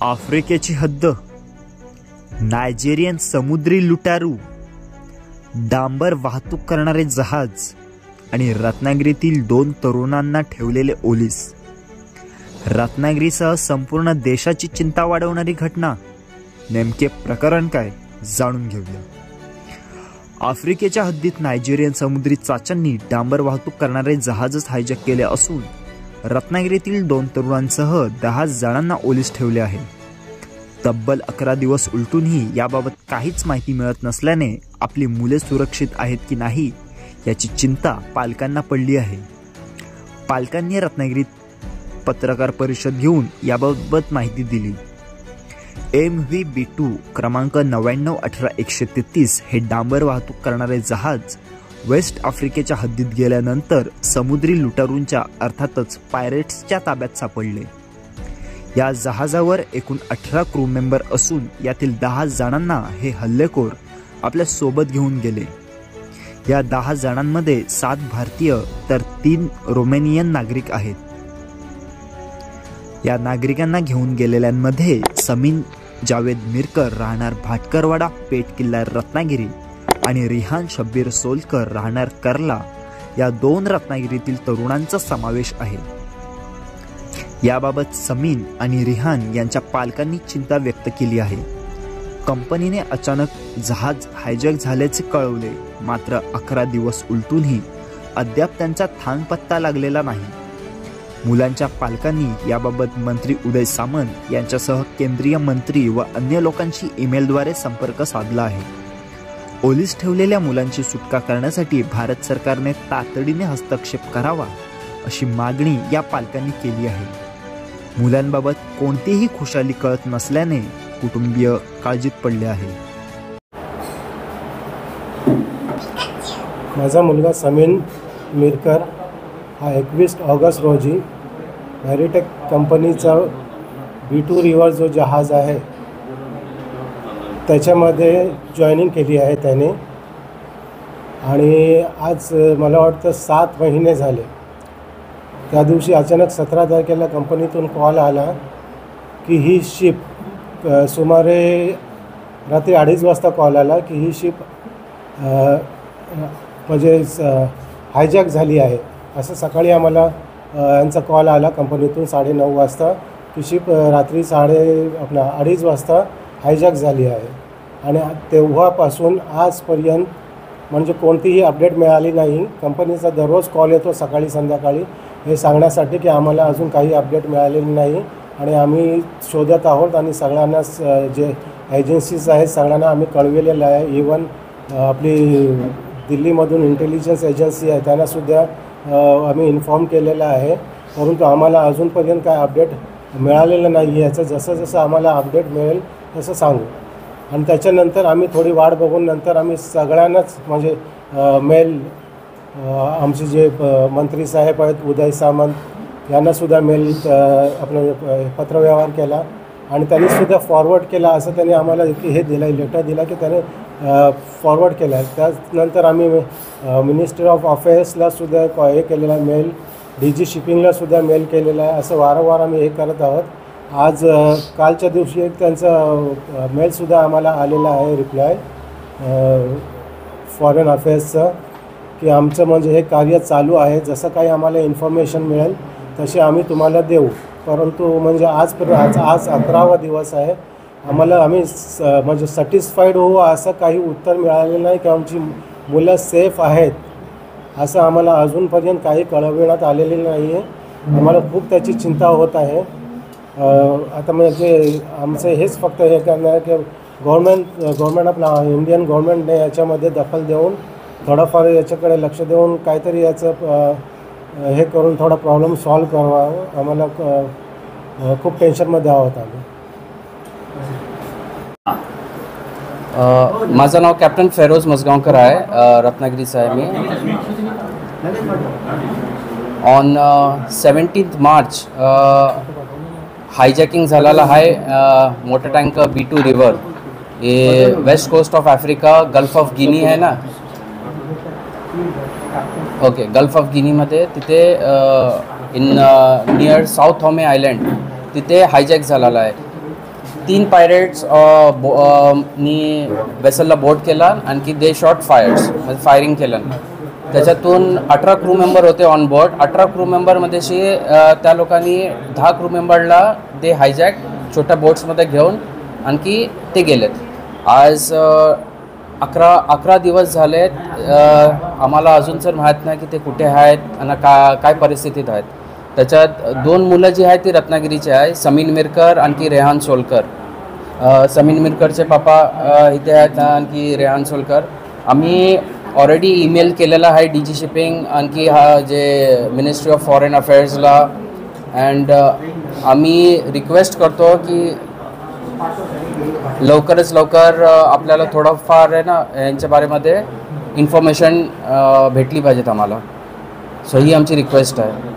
आफ्रिकेची हद्द, नायजेरियन समुद्री लुटारू, डांबर वाहतूक करणारे जहाज आणि रत्नागिरीतील 2 तरुणांना ठेवलेले पोलीस. रत्नागिरीसह संपूर्ण देशाची चिंता वाढवणारी घटना. नेमके प्रकरण काय जाणून घेऊया. आफ्रिकेच्या हद्दीत नायजेरियन समुद्री चाच्यांनी डांबर वाहतूक करणारे जहाजच हायजॅक केले असून रत्नागिरीतील 2 तरुणांसह 10 जणांना ओलीस ठेवले आहे. तब्बल 11 दिवस उलटूनही याबाबत काहीच माहिती मिळत नसल्याने आपली मुले सुरक्षित आहेत की नाही याची चिंता पालकांना पडली आहे. पालकांनी रत्नागिरीत पत्रकार परिषद घेऊन याबाबत माहिती दिली. MV-B2 क्रमांक 9918-133 हे डांबर वाहतूक करणारे जहाज वेस्ट आफ्रिकेच्या हद्दीत गेल्यानंतर समुद्री लुटारूंच्या अर्थातच पायरेट्सच्या ताब्यात सापडले. या जहाजावर एकूण 18 क्रू मेंबर असून यातील 10 जणांना हे हल्लेखोर आपल्या सोबत घेऊन गेले. या 10 जणांमध्ये 7 भारतीय तर 3 रोमेनियन नागरिक आहेत. या नागरिकांना घेऊन गेलेल्यांमध्ये समीन जावेद मिरकर राहणार भाटकरवाडा पेठ किल्ला रत्नागिरी आणि रिहान शब्बीर सोलकर राहणार कर्ला या 2 रत्नागिरीतील तरुणांचा समावेश आहे. याबाबत समीन आणि रिहान यांच्या पालकांनी चिंता व्यक्त केली आहे. कंपनीने अचानक जहाज हायजॅक झाल्याचे कळवले, मात्र 11 दिवस उलटूनही अद्याप त्यांचा थांगपत्ता लागलेला नाही. मुलांच्या पालकांनी याबाबत मंत्री उदय सामंत यांच्यासह केंद्रीय मंत्री व अन्य लोकांशी ईमेलद्वारे संपर्क साधला आहे. ओलीस ठेवलेल्या मुलांची सुटका करण्यासाठी भारत सरकारने तातडीने हस्तक्षेप करावा अशी मागणी या पालकांनी केली आहे. मुलांबाबत कोणतीही खुशाली कळत नसल्याने कुटुंबीय काळजीत पडले आहे. माझा मुलगा समीन मिरकर हा 21 ऑगस्ट रोजी मॅरिटेक कंपनीचा B2 रिव्हर जो जहाज आहे त्याच्यामध्ये जॉईनिंग केली आहे त्याने. आणि आज मला वाटतं 7 महिने झाले. त्या दिवशी अचानक 17 तारखेला कंपनीतून कॉल आला की ही शिप सुमारे रात्री 2:30 वाजता कॉल आला की ही शिप म्हणजे हायजॅक झाली आहे. असं सकाळी आम्हाला यांचा कॉल आला कंपनीतून 9:30 वाजता की शिप रात्री 2:30 वाजता हायजॅक झाली आहे. आणि तेव्हापासून आजपर्यंत म्हणजे कोणतीही अपडेट मिळाली नाही. कंपनीचा दररोज कॉल येतो सकाळी संध्याकाळी हे सांगण्यासाठी की आम्हाला अजून काही अपडेट मिळालेली नाही आणि आम्ही शोधत आहोत. आणि सगळ्यांना जे एजन्सीज आहेत सगळ्यांना आम्ही कळविलेलं आहे. इवन आपली दिल्लीमधून इंटेलिजन्स एजन्सी आहे त्यांनासुद्धा आम्ही इन्फॉर्म केलेलं आहे. परंतु आम्हाला अजूनपर्यंत काय अपडेट मिळालेलं नाही. याचं जसं जसं आम्हाला अपडेट मिळेल तसं सांगू. आणि त्याच्यानंतर आम्ही थोडी वाट बघून नंतर आम्ही सगळ्यांनाच म्हणजे मेल आमचे जे मंत्री साहेब आहेत उदय सामंत यांनासुद्धा मेल आपलं पत्रव्यवहार केला आणि त्यांनीसुद्धा फॉरवर्ड केला. असं त्यांनी आम्हाला हे दिलं लेटर दिला की त्याने फॉरवर्ड केला आहे. त्यानंतर आम्ही मिनिस्ट्री ऑफ अफेअर्सलासुद्धा हे केलेला आहे मेल, DG शिपिंगलासुद्धा मेल केलेला आहे. असं वारंवार आम्ही हे करत आहोत. आज कालच्या दिवशी एक त्यांचा मेलसुद्धा आम्हाला आलेला आहे रिप्लाय फॉरेन अफेअर्सचं की आमचं म्हणजे हे कार्य चालू आहे. जसं काही आम्हाला इन्फॉर्मेशन मिळेल तशी आम्ही तुम्हाला देऊ. परंतु म्हणजे आज 11वा दिवस आहे. आम्ही म्हणजे सॅटिस्फाईड होऊ असं काही उत्तर मिळालेलं नाही की आमची मुलं सेफ आहेत असं आम्हाला अजूनपर्यंत काही कळविण्यात आलेलं नाही आहे. आम्हाला खूप त्याची चिंता होत आहे. आता म्हणजे आमचं हेच फक्त हे करणार आहे की गव्हर्मेंट आपला इंडियन गव्हर्मेंटने याच्यामध्ये दखल देऊन थोडंफार याच्याकडे लक्ष देऊन काहीतरी याचं हे करून थोडा प्रॉब्लेम सॉल्व करावा. आम्हाला खूप टेन्शनमध्ये आहोत आम्ही. माझं नाव कॅप्टन फेरोज मजगावकर आहे. रत्नागिरीचा आहे मी. ऑन 17 मार्च हायजॅकिंग झालेला आहे मोटर टँकर B2 रिव्हर. हे west coast of Africa gulf of Guinea आहे ना, ओके, गल्फ ऑफ गिनीमध्ये तिथे in near Sao Tome island तिथे हायजॅक झालेला आहे. 3 पायरेट्स नी वेसलला बोट केला, आणखी दे शॉट फायर्स म्हणजे फायरिंग केलं. त्याच्यातून 18 क्रू मेंबर होते ऑन बोर्ड. 18 क्रू मेंबरमध्ये त्या लोकांनी 10 क्रू मेंबरला ते हायजॅक छोट्या बोट्समध्ये घेऊन आणखी ते गेलेत. आज 11 दिवस झालेत. आम्हाला अजून तर माहीत नाही की ते कुठे आहेत आणि काय परिस्थितीत आहेत. त्याच्यात 2 मुलं जी आहेत ती रत्नागिरीचे आहे, समीन मिरकर आणखी रेहान सोलकर. समीन मिरकरचे पापा इथे आहेत आणखी रेहान सोलकर. आम्ही ऑलरेडी ईमेल केलेला आहे DG शिपिंग आणखी हा जे मिनिस्ट्री ऑफ फॉरेन अफेअर्सला. अँड आम्ही रिक्वेस्ट करतो की लवकरच लवकर आपल्याला थोडंफार आहे ना यांच्या बारेमध्ये इन्फॉर्मेशन भेटली पाहिजेत आम्हाला. सो ही आमची रिक्वेस्ट आहे.